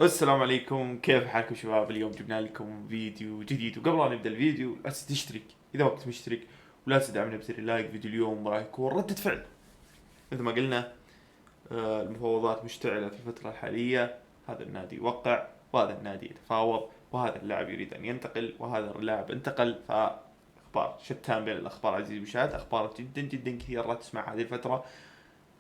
السلام عليكم، كيف حالكم شباب؟ اليوم جبنا لكم فيديو جديد، وقبل لا نبدا الفيديو لا تنسى تشترك اذا ما كنت مشترك، ولا تنسى تدعمنا بزر اللايك. فيديو اليوم راح يكون ردة فعل مثل ما قلنا. المفاوضات مشتعلة في الفترة الحالية. هذا النادي وقع، وهذا النادي يتفاوض، وهذا اللاعب يريد ان ينتقل، وهذا اللاعب انتقل. فاخبار شتان بين الاخبار عزيزي المشاهد، اخبار جدا جدا كثيرة راح تسمع هذه الفترة.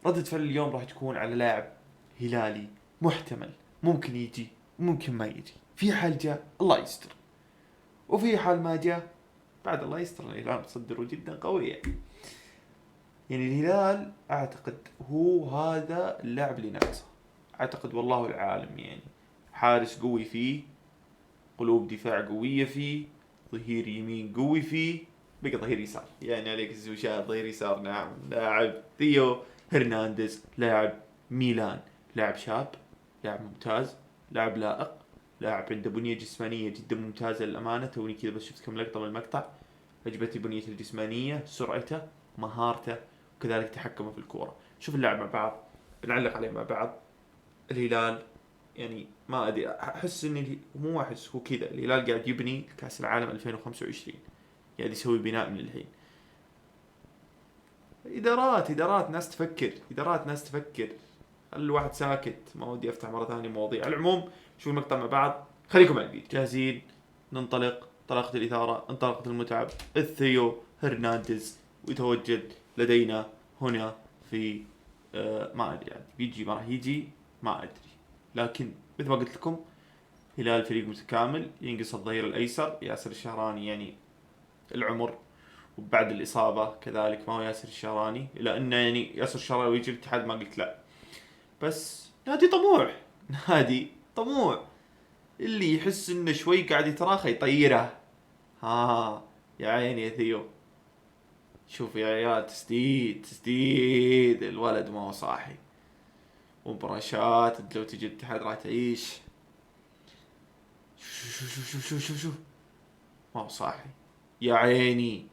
ردة فعل اليوم راح تكون على لاعب هلالي محتمل، ممكن يجي ممكن ما يجي. في حال جاء الله يستر، وفي حال ما جاء بعد الله يستر. الهلال مصدره جدا قوية. يعني الهلال اعتقد هو هذا اللاعب اللي ناقصه. اعتقد والله العالم يعني حارس قوي فيه، قلوب دفاع قوية فيه، ظهير يمين قوي فيه، بقى ظهير يسار. يعني عليك الزوجات ظهير يسار. نعم، لاعب ثيو هرنانديز، لاعب ميلان، لاعب شاب، لاعب ممتاز، لاعب لائق، لاعب عنده بنية جسمانية جدا ممتازة للأمانة. توني كذا بس شفت كم لقطة من المقطع، عجبتني بنيته الجسمانية، سرعته، مهارته، وكذلك تحكمه في الكورة. شوف اللعب مع بعض، بنعلق عليه مع بعض. الهلال يعني ما ادري، احس ان مو احس، هو كذا الهلال قاعد يبني كاس العالم 2025، قاعد يسوي بناء من الحين. ادارات ناس تفكر، ادارات ناس تفكر. الواحد ساكت، ما ودي افتح مره ثانيه مواضيع. على العموم شوف المقطع مع بعض، خليكم مع الفيديو جاهزين. ننطلق. طلقت الإثارة، انطلقت المتعب. الثيو هرنانديز ويتواجد لدينا هنا في ما ادري يعني بيجي ما راح يجي، ما ادري. لكن مثل ما قلت لكم، هلال فريق متكامل. ينقص الظهير الايسر ياسر الشهراني، يعني العمر وبعد الاصابه كذلك ما هو ياسر الشهراني، لانه يعني ياسر الشهراني ويجي الاتحاد ما قلت لا. بس نادي طموح، نادي طموح. اللي يحس انه شوي قاعد يتراخى يطيره. ها، يا عيني يا ثيو. شوف يا عيال، تسديد الولد ما هو صاحي. ومبارشات لو تجي الاتحاد راح تعيش. شوف ما هو صاحي. يا عيني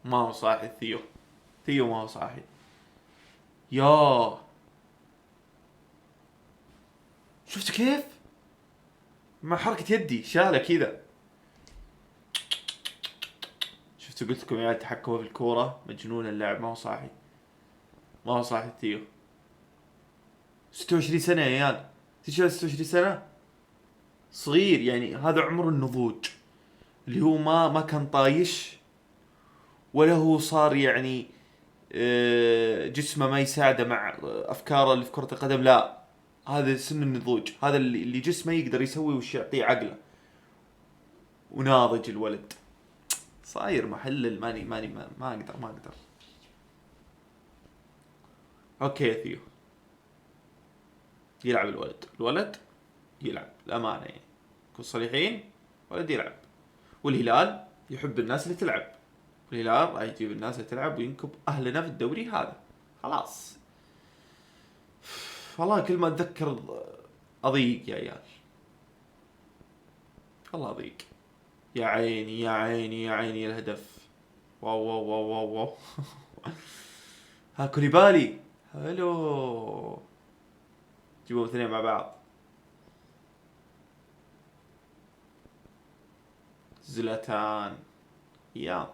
ما هو صاحي ثيو. ثيو ما هو صاحي. يا شفت كيف مع حركة يدي شاله كذا. شفت قلت لكم يا عيال تحكموا في الكورة مجنون. اللاعب ما هو صاحي، ما هو صاحي ثيو. 26 سنة يا عيال، تشيل 26 سنة صغير. يعني هذا عمر النضوج، اللي هو ما كان طايش، ولا هو صار يعني جسمه ما يساعده مع افكاره اللي في كرة القدم. لا، هذا سن النضوج، هذا اللي جسمه يقدر يسوي وش يعطيه عقله. وناضج الولد، صاير محلل. ماني ما اقدر. اوكي يا ثيو، يلعب الولد يلعب الامانه يعني، نكون صريحين. ولد يلعب، والهلال يحب الناس اللي تلعب. والهلال راح يجيب الناس اللي تلعب وينكب اهلنا في الدوري هذا. خلاص. والله كل ما اتذكر اضيق يا عيال، والله اضيق. يا عيني يا عيني يا عيني الهدف. واو واو واو واو واو. ها كوليبالي، هلو. جيبوا الاثنين مع بعض. زلاتان، يا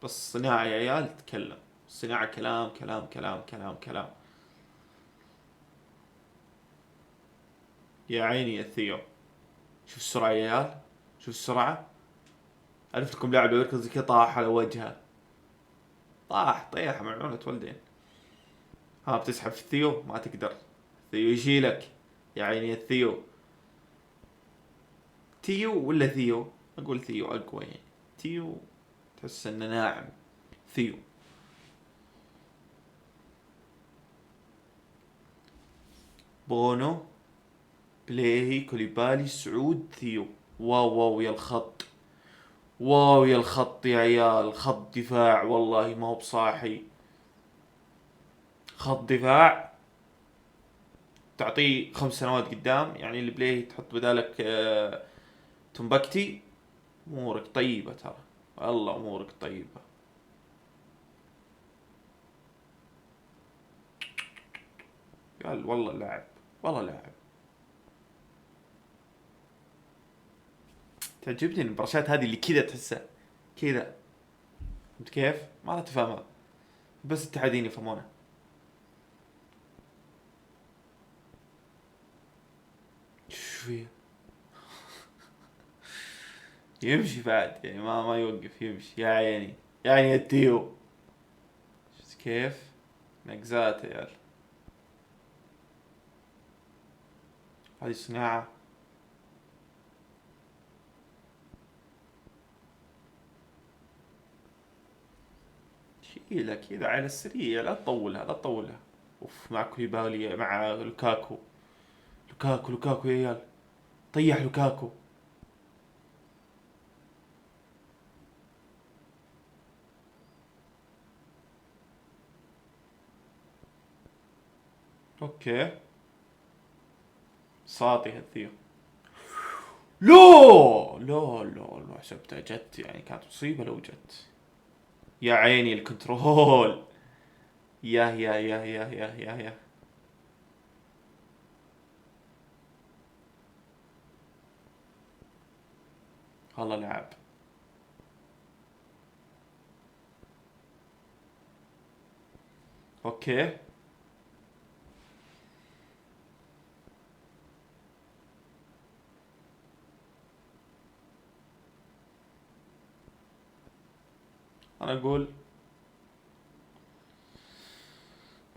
بس صناعة يا عيال تتكلم. صناعة كلام كلام كلام كلام كلام. يا عيني يا ثيو. شوف السرعة يا عيال، شوف السرعة. عرفت لكم لاعب لو يركض زي كذا طاح على وجهه، طيح ملعونة ولدين. ها بتسحب في الثيو ما تقدر، ثيو يشيلك. يا عيني يا ثيو. تيو ولا ثيو؟ اقول ثيو اقوى يعني. تيو تحس انه ناعم. ثيو. بونو، بليهي، كوليبالي، سعود، ثيو. واو واو يا الخط، واو يا الخط يا عيال. خط دفاع والله ما هو بصاحي. خط دفاع تعطيه 5 سنوات قدام. يعني البلاي تحط بدالك تمبكتي. امورك طيبة ترى، والله امورك طيبة. قال والله لاعب والله لاعب. تعجبني المبارشات هذه اللي كذا تحسها كذا، فهمت كيف؟ ما راح تفهمها، بس الاتحادين يفهمونها. شو فيه؟ يمشي بعد يعني ما يوقف، يمشي يا عيني، يا عيني يا تيو. شفت كيف؟ نقزات يا عيال. هذه صناعة. شيلها كذا على السريع، لا تطولها لا تطولها. اوف، مع كوليبالي مع لوكاكو. لوكاكو يا عيال، طيح لوكاكو. اوكي، ساطي هالثيو. لا لا حسبتها جت، يعني كانت مصيبة لو جت. يا عيني الكنترول. يا والله لعب. اوكي، انا اقول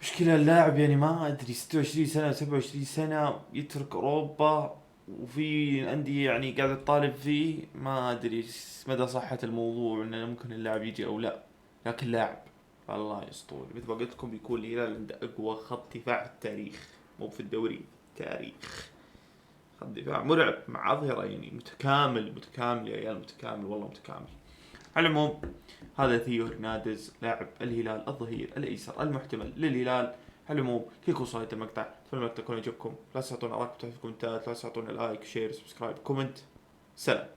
مشكلة اللاعب، يعني ما ادري 26 سنة 27 سنة يترك اوروبا، وفي أندية يعني قاعدة تطالب فيه. ما ادري مدى صحة الموضوع، انه ممكن اللاعب يجي او لا، لكن لاعب والله اسطوري. مثل ما قلت لكم بيكون الهلال عنده اقوى خط دفاع في التاريخ، مو في الدوري، تاريخ. خط دفاع مرعب مع اظهرة، يعني متكامل يا عيال، متكامل والله متكامل. على العموم، هذا ثيو هرنانديز لاعب الهلال الظهير الايسر المحتمل للهلال. على العموم كيف وصلت المقطع؟ اتمنى المقطع يكون يعجبكم. لا تنسوا تعطونا رايكم في الكومنتات، لا تنسوا تعطونا لايك شير سبسكرايب كومنت. سلام.